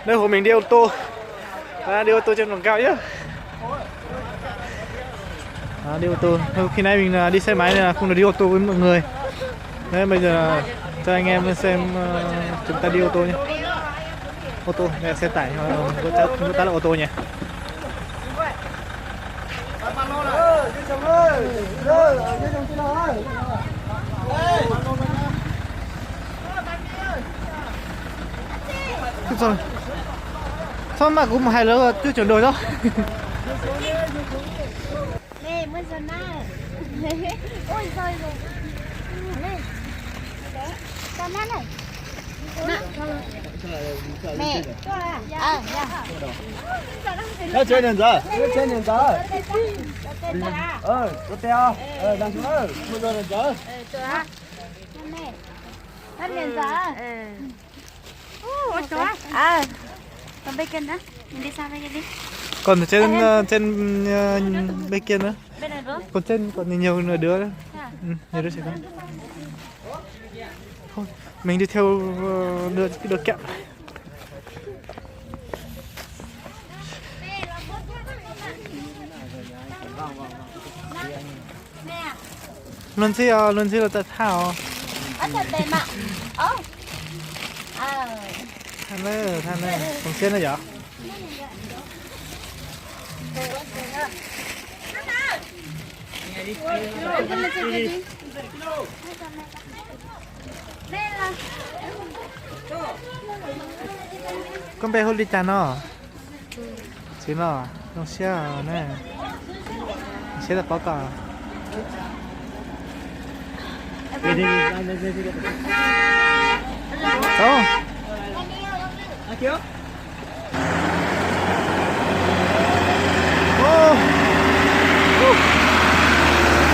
Nơi của mình đi ô tô. Đi ô tô trên đường cao nhá. Đi ô tô. Khi nãy mình đi xe máy nên là không được đi ô tô với mọi người. Đấy, bây giờ cho anh em xem chúng ta đi ô tô nhé. Ô tô, đây là xe tải, chúng ta là ô tô nhỉ. Rồi. Sao mà cũng hai đứa chưa chuyển đổi đâu. Nè, mới giờ nào. Ôi trời rồi. Nè. Đấy. Con nó này. Nè. 야, 쟤 년자. 쟤 년자. 저 때야. 난 좋아. 뭐 년자. Trời. Nè. Nó liền giờ. Ôi trời. Còn bacon đó. Mình đi sang đây đi. Còn ở trên bên kia nữa. Bên này nữa. Còn trên còn nhiều đứa nữa. Nhiều đứa sẽ không. Thôi, mình đi theo đưa kẹo. Luôn xí là thật thảo. Ở trên bên mà. Than nữa. Còn trên nữa vậy? Con bé hôn đi chán nó. Chứ nó xe nè. Xe là bao cả. Đâu? kia.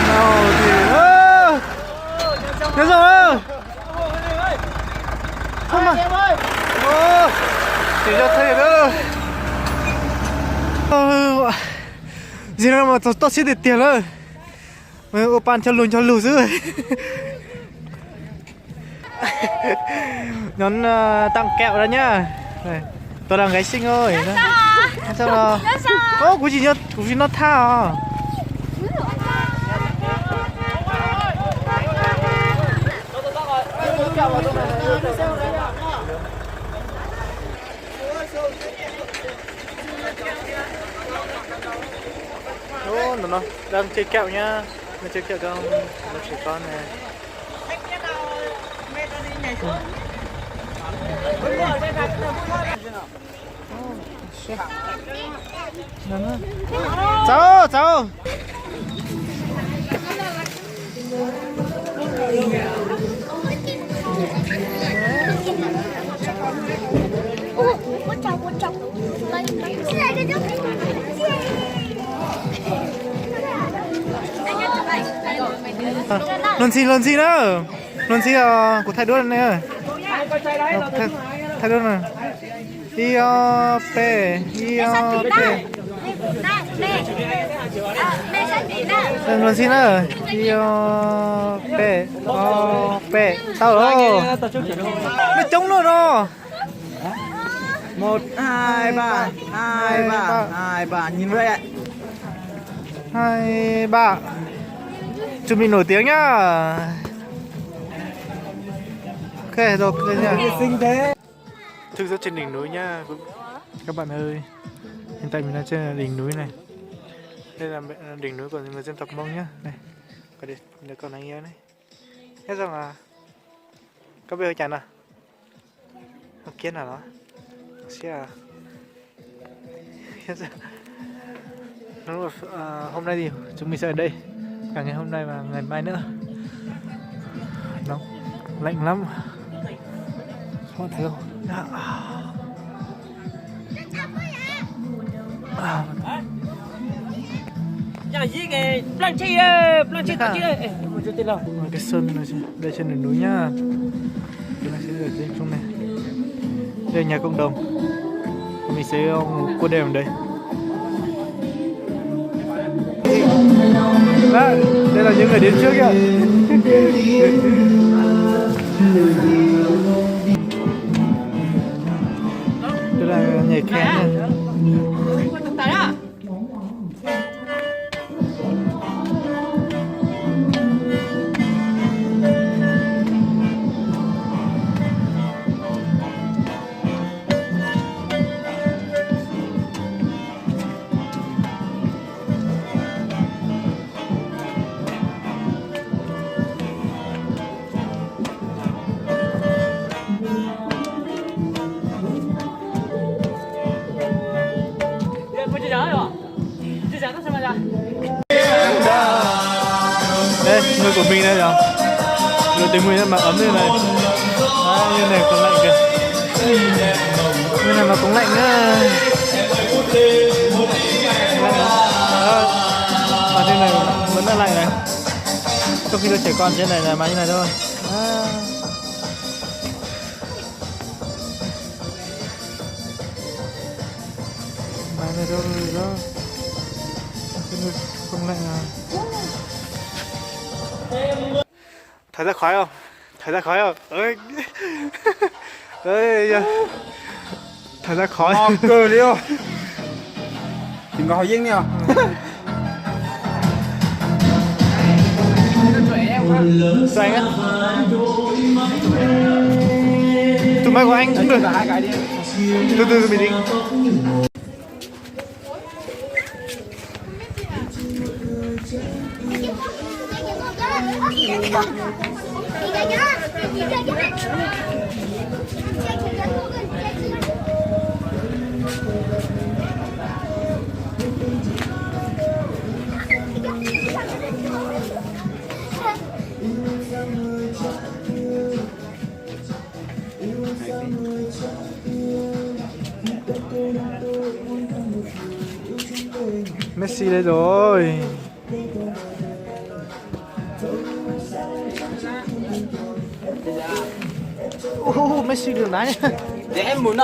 Nào thì thế rồi. Không mà. Chỉ cho thấy nữa. Gì đâu mà tôi sẽ để tiền rồi. Opan cho lùn dữ rồi. Nhón tặng kẹo đó nhá. Này, tôi đang gái xinh ơi. Sao nào? Của gì nó tha à? Nó đang chơi kẹo nhá. Nó chơi kẹo không? Nó trẻ con này. Cháu. Lần gì nữa. Lần gì của thầy đuôi này. Thầy đuôi này. IOP. Lần gì nữa. IOP. Tao rồi. Nó trống luôn rồi. 1, 2, 3, 2, 3, nhìn vậy ạ. 2, 3. Chúng mình nổi tiếng nhá. Ok rồi nha. Xinh thế. Thực ra trên đỉnh núi nhá các bạn ơi. Hiện tại mình đang trên đỉnh núi này. Đây là đỉnh núi của người dân tộc Mông nhá. Này. Còn đây còn anh em này. Hết rồi mà. Có bêu chán à? Không kiến nào đó. Xe à? Hết rồi. Hôm nay thì chúng mình sẽ ở đây cả ngày hôm nay và ngày mai nữa. Nóng, lạnh lắm. Không thấy không? Dạ gì cái planchi tao chứ đây. Một chút tiền nào. Cái sơn này đây trên đỉnh núi nhá. Chúng ta sẽ ở trên trong này. Đây là nhà cộng đồng. Mình sẽ ngủ qua đêm ở đây. Đấy, đây là những người đến trước kìa. Đây là nhảy kén này. Tại đó. Đây, người của mình đây rồi. Người tiếng mình mà ấm như này. À, như này còn lạnh kìa. Như này mà cũng lạnh á. Mà trên này vẫn là lạnh này. Trong khi đứa trẻ con trên này là mà như này thôi. À. Mà này đâu rồi đó. Không lạnh à. Thấy ra khói không? Thấy ra khói không? Ơi. Ơi. Thấy ra khói. Ngon cười đi không? Thì ngồi riêng đi không? Xoay á. Tụi bay của anh cũng được. Hai cái đi. Từ từ mình đi. Messi đây rồi. Messi đường đá nhá. Để em muốn